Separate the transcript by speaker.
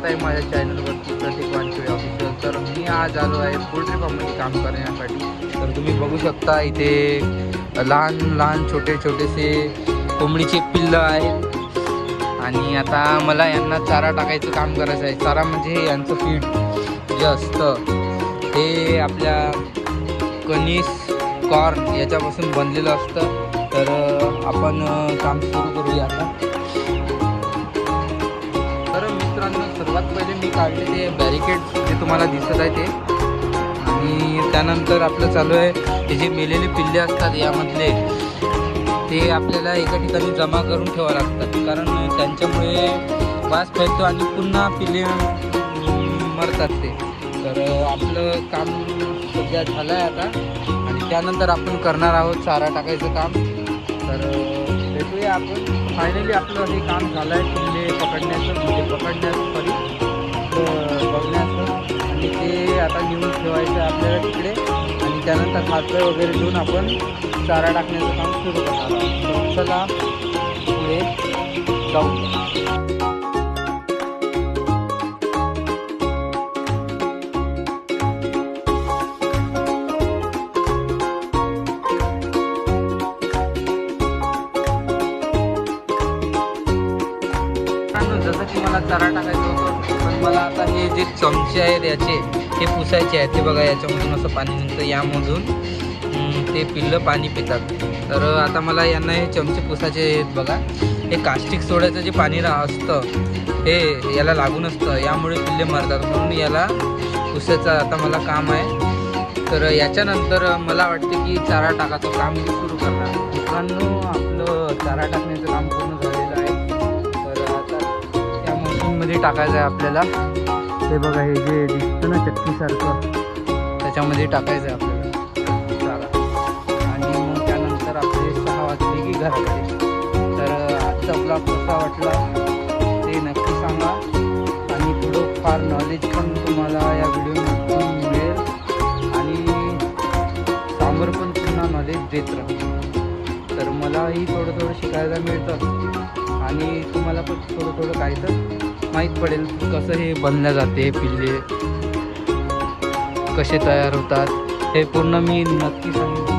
Speaker 1: स्वागत आहे माझ्या चॅनलवरती प्रतीक वानखेडे ऑफिशियल. तर मी आज आलो आहे पोल्ट्री फार्ममध्ये काम करण्यासाठी. तर तुम्ही बघू शकता इथे लहान लहान छोटे छोटेसे कोंबडीचे पिल्लं आहेत आणि आता मला यांना चारा टाकायचं काम करायचं आहे. चारा म्हणजे यांचं फीड जे असतं ते आपल्या कणीस कॉर्न याच्यापासून बनलेलं असतं. तर आपण काम सुरू करूया आता. तर मित्रांनो, सर्वात पहिले मी काढले ते बॅरिकेड्स जे तुम्हाला दिसत आहे ते, आणि त्यानंतर आपलं चालू आहे हे जे मेलेले पिल्ले असतात यामधले ते आपल्याला एका ठिकाणी जमा करून ठेवावं लागतात, कारण त्यांच्यामुळे वास फैलतो आणि पुन्हा पिल्ले मरतात ते. तर आपलं काम सध्या झालं आहे आता आणि त्यानंतर आपण करणार आहोत चारा टाकायचं काम. तर भेटूया आपण. फायनली आपलं हे काम झालं आहे पिल्ले पकडण्याचं, म्हणजे बघण्याचं, आणि ते आता नेऊन ठेवायचं आपल्याला तिकडे, आणि त्यानंतर खातं वगैरे देऊन आपण चारा टाकण्याचं काम सुरू करणार आहोत. तर चला पुढे जाऊ. जसं की मला चारा टाकायचं होतं, पण मला आता हे जे चमचे आहेत याचे ते पुसायचे आहेत. ते बघा, याच्यामधून असं पाणी निघतं, यामधून ते पिल्लं पाणी पितात. तर आता मला यांना हे चमचे पुसायचे आहेत. बघा, हे कास्टिक सोड्याचं जे पाणी असतं हे याला लागून असतं, यामुळे पिल्ले मरतात, म्हणून याला पुसायचं आता मला काम आहे. तर याच्यानंतर मला वाटते की चारा टाकायचं काम मी सुरू करणार. मित्रांनो, आपलं चारा टाकण्याचं काम पूर्ण झालेलं आहे. मध्ये टाकायचं आहे आपल्याला. ते बघा, हे जे दिसतं ना चक्कीसारखं, त्याच्यामध्ये टाकायचं आहे आपल्याला चारा. आणि मग त्यानंतर आपले 6 वाजले की घराकडे. तर आजचा ब्लॉग कसा वाटला ते नक्की सांगा, आणि थोडं फार नॉलेज पण तुम्हाला या व्हिडिओमधून मिळेल, आणि समोर पण पुन्हा नॉलेज देत राहा. तर मलाही थोडं थोडं शिकायला मिळतं आणि तुम्हाला पण थोडं थोडं काही तर माहीत पडेल कसं हे बनल्या जाते, पिल्ले कसे तयार होतात, हे पूर्ण मी नक्की सांगेन.